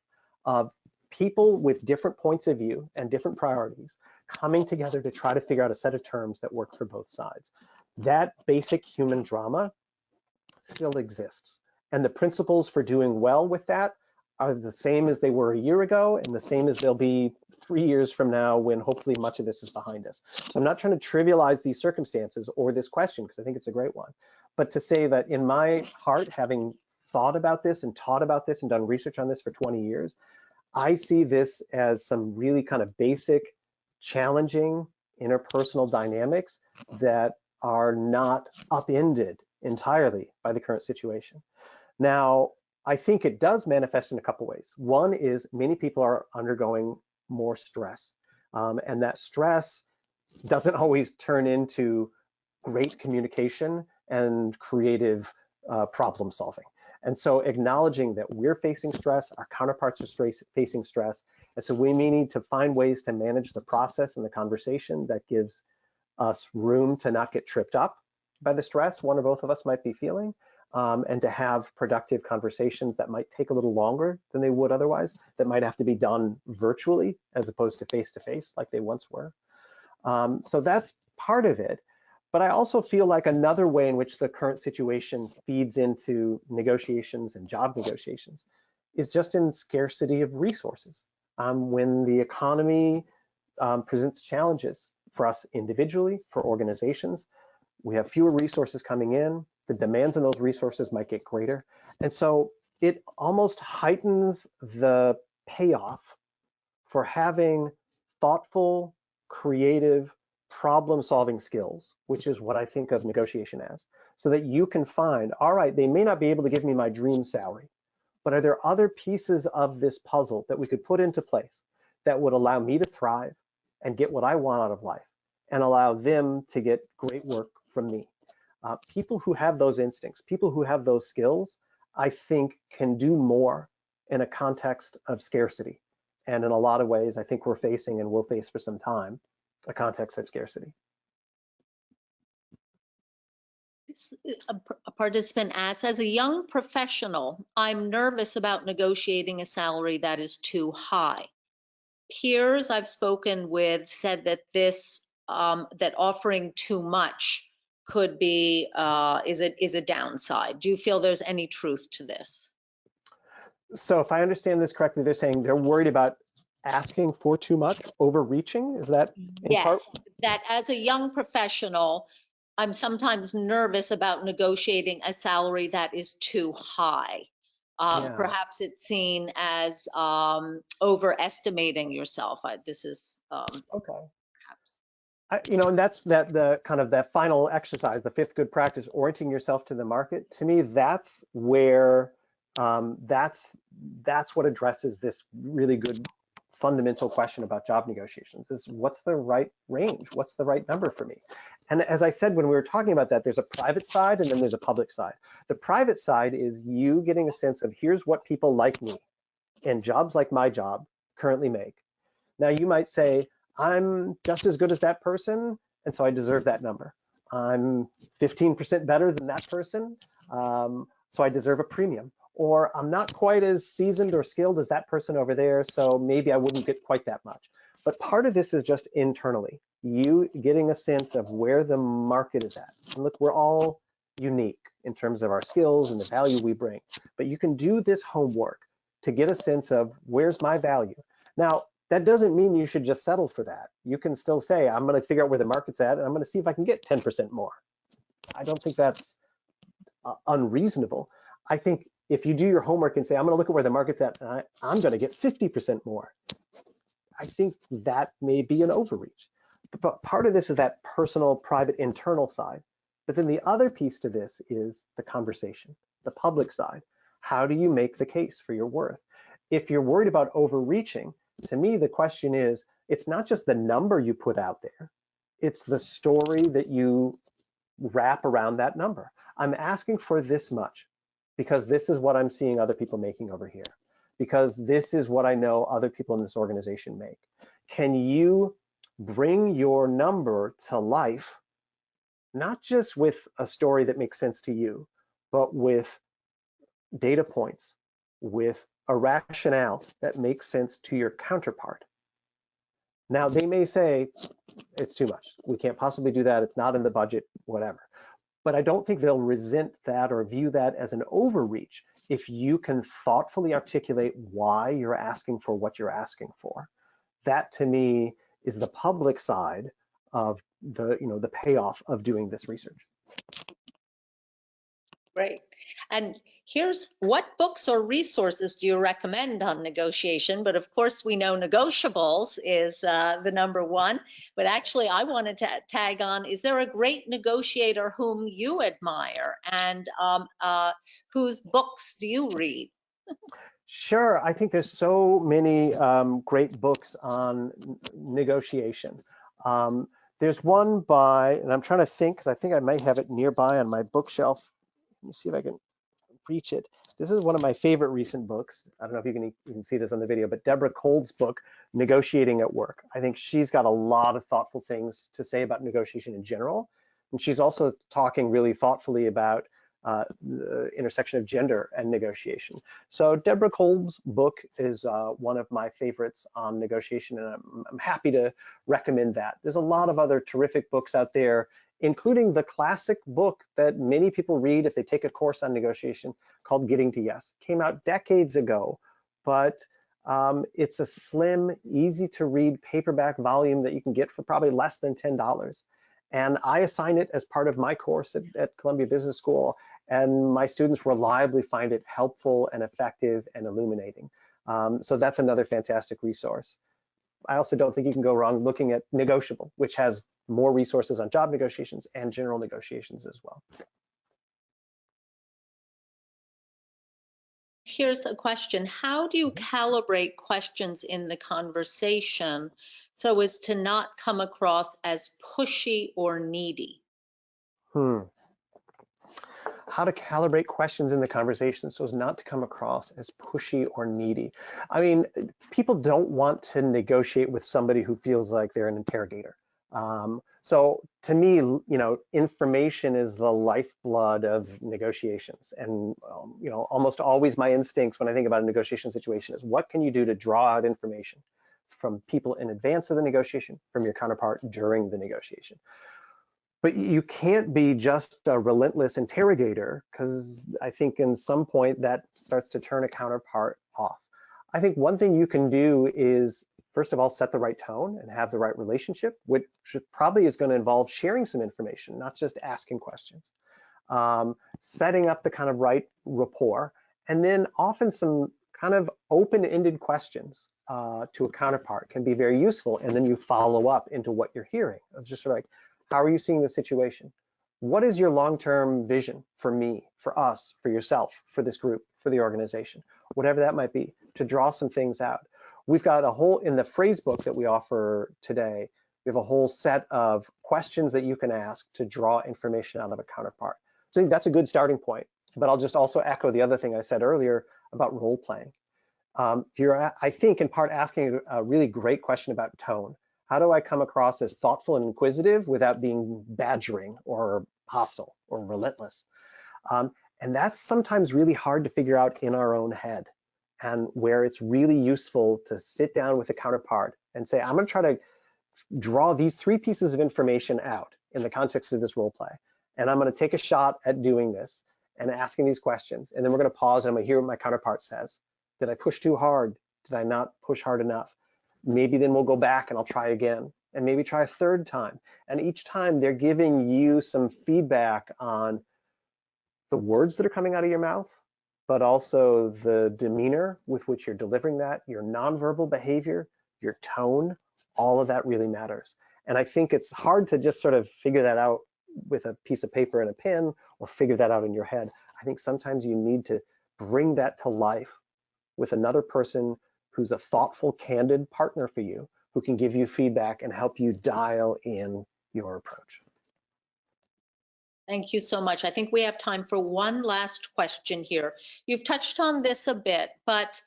of people with different points of view and different priorities coming together to try to figure out a set of terms that work for both sides. That basic human drama still exists. And the principles for doing well with that are the same as they were a year ago and the same as they'll be 3 years from now when hopefully much of this is behind us. So I'm not trying to trivialize these circumstances or this question, because I think it's a great one, but to say that in my heart, having thought about this and taught about this and done research on this for 20 years, I see this as some really kind of basic, challenging interpersonal dynamics that are not upended entirely by the current situation. Now, I think it does manifest in a couple ways. One is many people are undergoing more stress, and that stress doesn't always turn into great communication and creative problem solving. And so acknowledging that we're facing stress, our counterparts are facing stress, and so we may need to find ways to manage the process and the conversation that gives us room to not get tripped up by the stress one or both of us might be feeling, and to have productive conversations that might take a little longer than they would otherwise, that might have to be done virtually as opposed to face like they once were. So that's part of it. But I also feel like another way in which the current situation feeds into negotiations and job negotiations is just in scarcity of resources. When the economy presents challenges for us individually, for organizations, we have fewer resources coming in, the demands on those resources might get greater. And so it almost heightens the payoff for having thoughtful, creative, problem-solving skills, which is what I think of negotiation as, so that you can find, all right, they may not be able to give me my dream salary, but are there other pieces of this puzzle that we could put into place that would allow me to thrive and get what I want out of life and allow them to get great work from me? People who have those instincts, people who have those skills, I think can do more in a context of scarcity. And in a lot of ways, I think we're facing and will face for some time a context of scarcity. A participant asks, as a young professional, I'm nervous about negotiating a salary that is too high. Peers I've spoken with said that that offering too much could be is a downside. Do you feel there's any truth to this? So if I understand this correctly, they're saying they're worried about asking for too much, overreaching. Is that in part? Yes, that as a young professional, I'm sometimes nervous about negotiating a salary that is too high. Yeah. Perhaps it's seen as overestimating yourself. This is Okay. perhaps. And that's the kind of that final exercise, the fifth good practice, orienting yourself to the market. To me, that's where that's what addresses this really good fundamental question about job negotiations: is what's the right range? What's the right number for me? And as I said when we were talking about that, there's a private side and then there's a public side. The private side is you getting a sense of here's what people like me and jobs like my job currently make. Now you might say, I'm just as good as that person, and so I deserve that number. I'm 15% better than that person, so I deserve a premium. Or I'm not quite as seasoned or skilled as that person over there, so maybe I wouldn't get quite that much. But part of this is just internally, you getting a sense of where the market is at. And look, we're all unique in terms of our skills and the value we bring, but you can do this homework to get a sense of where's my value. Now, that doesn't mean you should just settle for that. You can still say, I'm going to figure out where the market's at, and I'm going to see if I can get 10% more. I don't think that's unreasonable. I think if you do your homework and say, I'm going to look at where the market's at, and I'm going to get 50% more, I think that may be an overreach. But part of this is that personal, private, internal side. But then the other piece to this is the conversation, the public side. How do you make the case for your worth? If you're worried about overreaching, to me, the question is, it's not just the number you put out there, it's the story that you wrap around that number. I'm asking for this much because this is what I'm seeing other people making over here, because this is what I know other people in this organization make. Can you bring your number to life, not just with a story that makes sense to you, but with data points, with a rationale that makes sense to your counterpart? Now, they may say, it's too much. We can't possibly do that. It's not in the budget, whatever. But I don't think they'll resent that or view that as an overreach if you can thoughtfully articulate why you're asking for what you're asking for. That, to me, is the public side of the payoff of doing this research. Great. And here's what books or resources do you recommend on negotiation? But of course, we know Negotiables is the number one. But actually, I wanted to tag on, is there a great negotiator whom you admire? And whose books do you read? Sure. I think there's so many great books on negotiation. Um, there's one by, and I'm trying to think because I think I might have it nearby on my bookshelf. Let me see if I can reach it. This is one of my favorite recent books. I don't know if you can see this on the video, but Deborah Cold's book, Negotiating at Work. I think she's got a lot of thoughtful things to say about negotiation in general. And she's also talking really thoughtfully about the intersection of gender and negotiation. So Deborah Kolb's book is one of my favorites on negotiation, and I'm happy to recommend that. There's a lot of other terrific books out there, including the classic book that many people read if they take a course on negotiation called Getting to Yes. Came out decades ago, but it's a slim, easy to read paperback volume that you can get for probably less than $10. And I assign it as part of my course at Columbia Business School, and my students reliably find it helpful and effective and illuminating. So that's another fantastic resource. I also don't think you can go wrong looking at Negotiable, which has more resources on job negotiations and general negotiations as well. Here's a question. How do you calibrate questions in the conversation so as to not come across as pushy or needy? How to calibrate questions in the conversation so as not to come across as pushy or needy. I mean, people don't want to negotiate with somebody who feels like they're an interrogator. So to me, information is the lifeblood of negotiations. And, almost always my instincts when I think about a negotiation situation is what can you do to draw out information from people in advance of the negotiation, from your counterpart during the negotiation. But you can't be just a relentless interrogator, because I think in some point that starts to turn a counterpart off. I think one thing you can do is, first of all, set the right tone and have the right relationship, which probably is going to involve sharing some information, not just asking questions. Setting up the kind of right rapport, and then often some kind of open-ended questions to a counterpart can be very useful. And then you follow up into what you're hearing. It's just sort of like, how are you seeing the situation? What is your long-term vision for me, for us, for yourself, for this group, for the organization, whatever that might be, to draw some things out. We've got a whole, in the phrase book that we offer today, we have a whole set of questions that you can ask to draw information out of a counterpart. So I think that's a good starting point, but I'll just also echo the other thing I said earlier about role playing. You're, I think, in part asking a really great question about tone. How do I come across as thoughtful and inquisitive without being badgering or hostile or relentless? And that's sometimes really hard to figure out in our own head, and where it's really useful to sit down with a counterpart and say, I'm going to try to draw these 3 pieces of information out in the context of this role play. And I'm going to take a shot at doing this and asking these questions. And then we're going to pause and I'm going to hear what my counterpart says. Did I push too hard? Did I not push hard enough? Maybe then we'll go back and I'll try again, and maybe try a 3rd time. And each time they're giving you some feedback on the words that are coming out of your mouth, but also the demeanor with which you're delivering that, your nonverbal behavior, your tone, all of that really matters. And I think it's hard to just sort of figure that out with a piece of paper and a pen, or figure that out in your head. I think sometimes you need to bring that to life with another person who's a thoughtful, candid partner for you, who can give you feedback and help you dial in your approach. Thank you so much. I think we have time for one last question here. You've touched on this a bit, but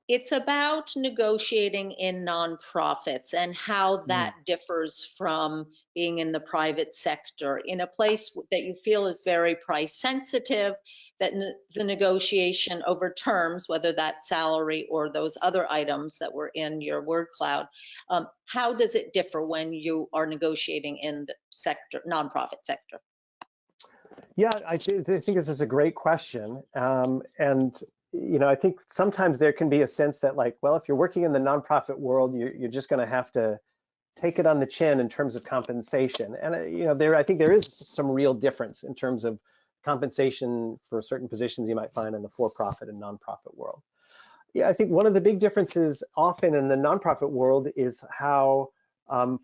it's about negotiating in nonprofits and how that differs from being in the private sector, in a place that you feel is very price sensitive, that the negotiation over terms, whether that's salary or those other items that were in your word cloud, how does it differ when you are negotiating in the sector, nonprofit sector? Yeah, I think this is a great question. And I think sometimes there can be a sense that, like, well, if you're working in the nonprofit world, you're just going to have to take it on the chin in terms of compensation. And I think there is some real difference in terms of compensation for certain positions you might find in the for-profit and nonprofit world. Yeah, I think one of the big differences often in the nonprofit world is how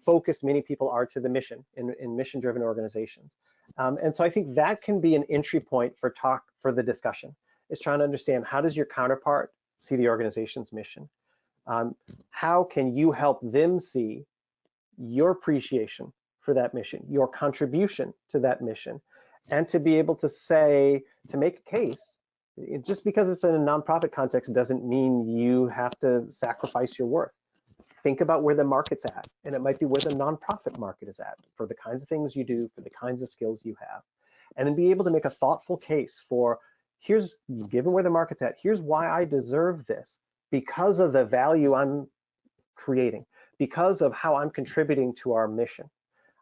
focused many people are to the mission in mission-driven organizations. And so I think that can be an entry point for the discussion. is trying to understand, how does your counterpart see the organization's mission? How can you help them see your appreciation for that mission, your contribution to that mission, and to be able to say, to make a case. Just because it's in a nonprofit context doesn't mean you have to sacrifice your worth. Think about where the market's at, and it might be where the nonprofit market is at for the kinds of things you do, for the kinds of skills you have, and then be able to make a thoughtful case for, here's, given where the market's at, here's why I deserve this, because of the value I'm creating, because of how I'm contributing to our mission.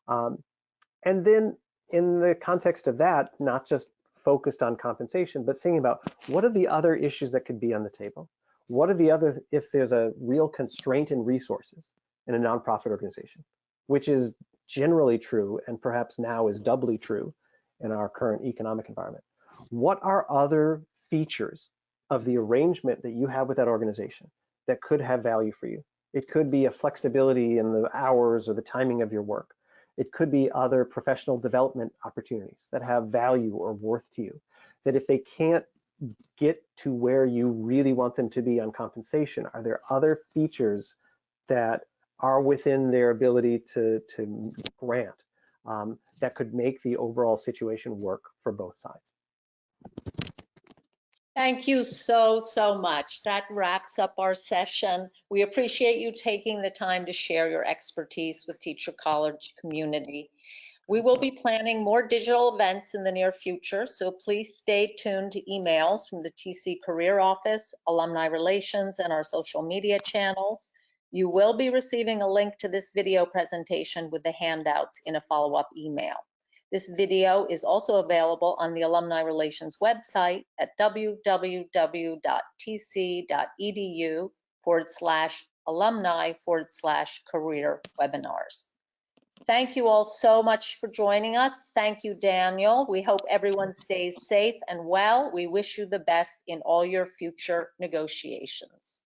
And then in the context of that, not just focused on compensation, but thinking about what are the other issues that could be on the table? What are the other, if there's a real constraint in resources in a nonprofit organization, which is generally true and perhaps now is doubly true in our current economic environment. What are other features of the arrangement that you have with that organization that could have value for you? It could be a flexibility in the hours or the timing of your work. It could be other professional development opportunities that have value or worth to you, that if they can't get to where you really want them to be on compensation, are there other features that are within their ability to grant that could make the overall situation work for both sides? Thank you so much. That wraps up our session. We appreciate you taking the time to share your expertise with Teacher College community. We will be planning more digital events in the near future, so please stay tuned to emails from the TC Career Office, Alumni Relations, and our social media channels. You will be receiving a link to this video presentation with the handouts in a follow-up email. This video is also available on the Alumni Relations website at www.tc.edu/alumni/career webinars. Thank you all so much for joining us. Thank you, Daniel. We hope everyone stays safe and well. We wish you the best in all your future negotiations.